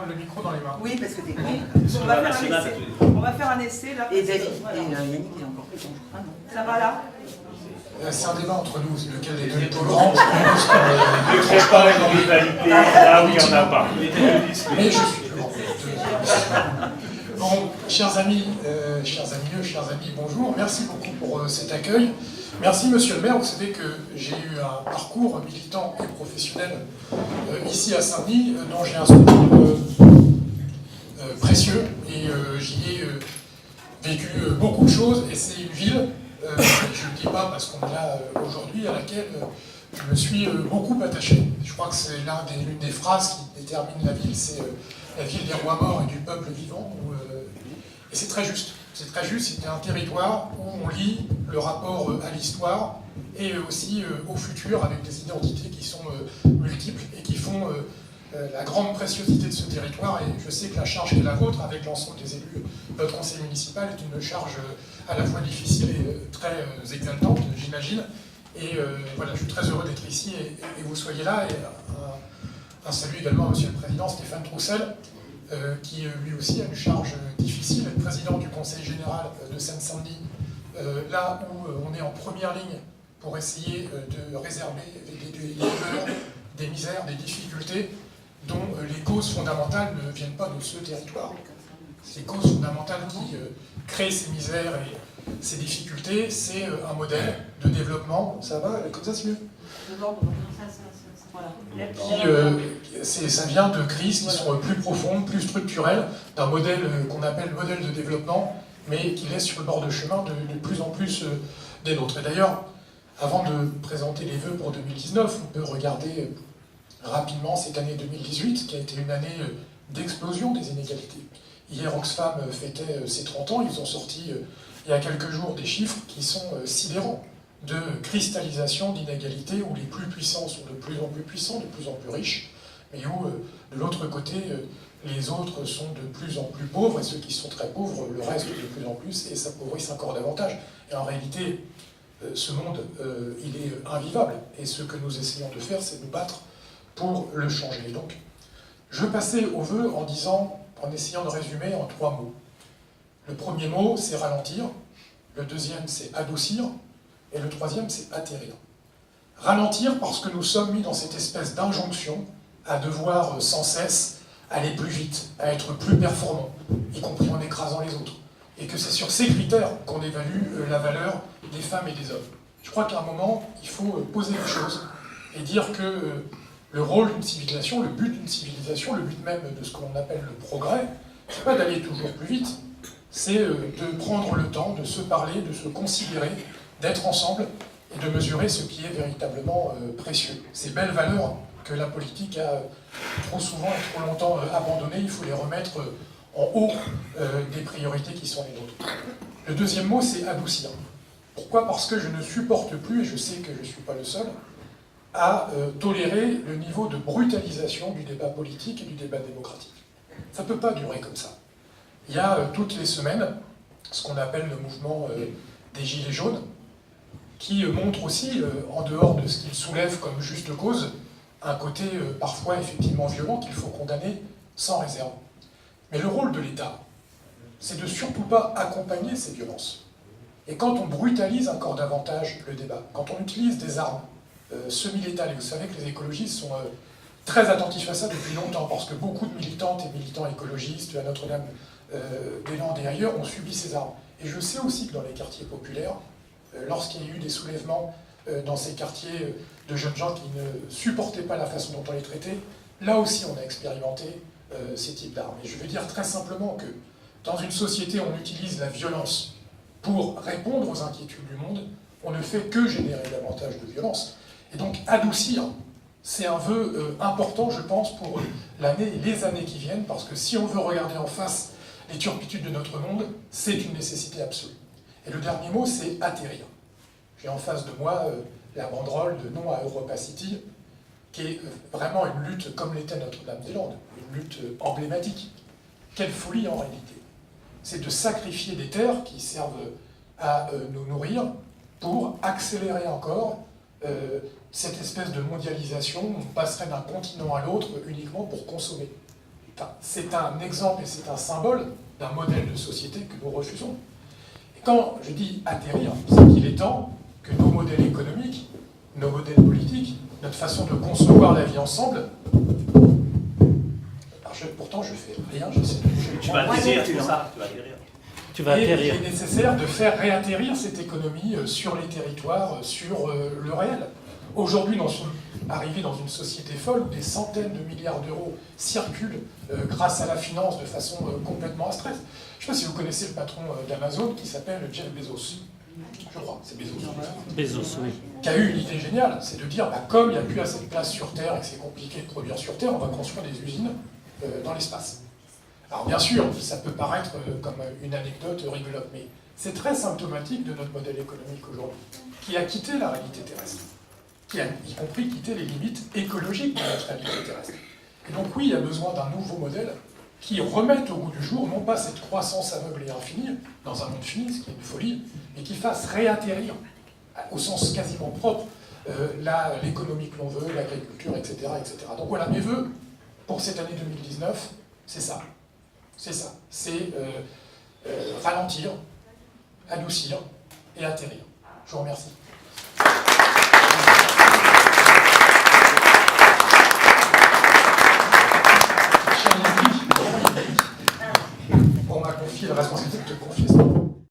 prendre le micro dans les mains. Oui, parce que t'es con. On va faire un essai là. Et David, Voilà. et Yannick, il est encore plus con. Ah non. Ça va là? C'est un débat entre nous, c'est lequel des deux est plus grand. Ne crée pas une rivalité là où il n'y en a pas. Mais je suis plus grand. Bon, chers amis, chers amis, bonjour. Merci beaucoup pour cet accueil. Merci, monsieur le maire. Vous savez que j'ai eu un parcours militant et professionnel ici à Saint-Denis, dont j'ai un souvenir précieux. Et j'y ai vécu beaucoup de choses. Et c'est une ville, je ne le dis pas parce qu'on est là aujourd'hui, à laquelle je me suis beaucoup attaché. Je crois que c'est l'une des phrases qui détermine la ville, c'est la ville des rois morts et du peuple vivant. Et c'est très juste. C'est très juste, c'était un territoire où on lit le rapport à l'histoire et aussi au futur, avec des identités qui sont multiples et qui font la grande préciosité de ce territoire. Et je sais que la charge qui est la vôtre, avec l'ensemble des élus de votre conseil municipal, est une charge à la fois difficile et très exaltante, j'imagine. Et voilà, je suis très heureux d'être ici et vous soyez là. Et un salut également à monsieur le président Stéphane Troussel, qui lui aussi a une charge difficile, être président du conseil général de Seine-Saint-Denis, là où on est en première ligne pour essayer de réserver des douleurs, des misères, des difficultés dont les causes fondamentales ne viennent pas de ce territoire. Ces causes fondamentales qui créent ces misères et ces difficultés, c'est un modèle de développement. Ça va? Comme ça, c'est mieux? Ça vient de crises qui sont plus profondes, plus structurelles, d'un modèle qu'on appelle modèle de développement, mais qui laisse sur le bord de chemin de plus en plus des nôtres. Et d'ailleurs, avant de présenter les vœux pour 2019, on peut regarder rapidement cette année 2018, qui a été une année d'explosion des inégalités. Hier, Oxfam fêtait ses 30 ans, ils ont sorti il y a quelques jours des chiffres qui sont sidérants, de cristallisation d'inégalités où les plus puissants sont de plus en plus puissants, de plus en plus riches, mais où, de l'autre côté, les autres sont de plus en plus pauvres, et ceux qui sont très pauvres le restent de plus en plus, et s'appauvrissent encore davantage. Et en réalité, ce monde, il est invivable, et ce que nous essayons de faire, c'est nous battre pour le changer. Donc, je passais au vœu en essayant de résumer en 3 mots. Le premier mot, c'est ralentir, le deuxième, c'est adoucir, et le troisième, c'est atterrir. Ralentir parce que nous sommes mis dans cette espèce d'injonction à devoir sans cesse aller plus vite, à être plus performants, y compris en écrasant les autres. Et que c'est sur ces critères qu'on évalue la valeur des femmes et des hommes. Je crois qu'à un moment, il faut poser les choses et dire que le rôle d'une civilisation, le but d'une civilisation, le but même de ce que l'on appelle le progrès, c'est pas d'aller toujours plus vite, c'est de prendre le temps de se parler, de se considérer, d'être ensemble et de mesurer ce qui est véritablement précieux. Ces belles valeurs que la politique a trop souvent et trop longtemps abandonnées, il faut les remettre en haut des priorités qui sont les nôtres. Le deuxième mot, c'est adoucir. Pourquoi? Parce que je ne supporte plus, et je sais que je ne suis pas le seul, à tolérer le niveau de brutalisation du débat politique et du débat démocratique. Ça ne peut pas durer comme ça. Il y a toutes les semaines ce qu'on appelle le mouvement des Gilets jaunes, qui montre aussi, en dehors de ce qu'il soulève comme juste cause, un côté parfois effectivement violent qu'il faut condamner sans réserve. Mais le rôle de l'État, c'est de surtout pas accompagner ces violences. Et quand on brutalise encore davantage le débat, quand on utilise des armes semi-létales, et vous savez que les écologistes sont très attentifs à ça depuis longtemps, parce que beaucoup de militantes et militants écologistes à Notre-Dame-des-Landes et ailleurs ont subi ces armes. Et je sais aussi que dans les quartiers populaires, lorsqu'il y a eu des soulèvements dans ces quartiers de jeunes gens qui ne supportaient pas la façon dont on les traitait, là aussi on a expérimenté ces types d'armes. Et je veux dire très simplement que dans une société où on utilise la violence pour répondre aux inquiétudes du monde, on ne fait que générer davantage de violence. Et donc adoucir, c'est un vœu important, je pense, pour l'année et les années qui viennent, parce que si on veut regarder en face les turpitudes de notre monde, c'est une nécessité absolue. Et le dernier mot, c'est atterrir. J'ai en face de moi la banderole de Non à Europa City, qui est vraiment une lutte comme l'était Notre-Dame-des-Landes, une lutte emblématique. Quelle folie en réalité! C'est de sacrifier des terres qui servent à nous nourrir pour accélérer encore cette espèce de mondialisation. On passerait d'un continent à l'autre uniquement pour consommer. c'est un exemple et c'est un symbole d'un modèle de société que nous refusons. Et quand je dis atterrir, c'est qu'il est temps que nos modèles économiques, nos modèles politiques, notre façon de concevoir la vie ensemble. Alors pourtant, je fais rien, j'essaie de. Tu vas atterrir, c'est ça, tu vas atterrir. Tu vas atterrir. Il est nécessaire de faire réatterrir cette économie sur les territoires, sur le réel. Aujourd'hui, nous sommes arrivés dans une société folle où des centaines de milliards d'euros circulent grâce à la finance de façon complètement abstraite. Je ne sais pas si vous connaissez le patron d'Amazon qui s'appelle Jeff Bezos. Je crois, c'est Bezos. Bezos, oui. Qui a eu une idée géniale, c'est de dire, comme il n'y a plus assez de place sur Terre et que c'est compliqué de produire sur Terre, on va construire des usines dans l'espace. Alors bien sûr, ça peut paraître comme une anecdote rigolote, mais c'est très symptomatique de notre modèle économique aujourd'hui, qui a quitté la réalité terrestre, qui a y compris quitté les limites écologiques de notre réalité terrestre. Et donc oui, il y a besoin d'un nouveau modèle qui remette au goût du jour, non pas cette croissance aveugle et infinie, dans un monde fini, ce qui est une folie, mais qui fasse réatterrir, au sens quasiment propre, l'économie que l'on veut, l'agriculture, etc., etc. Donc voilà, mes vœux pour cette année 2019, c'est ça. C'est ça. C'est ralentir, adoucir et atterrir. Je vous remercie.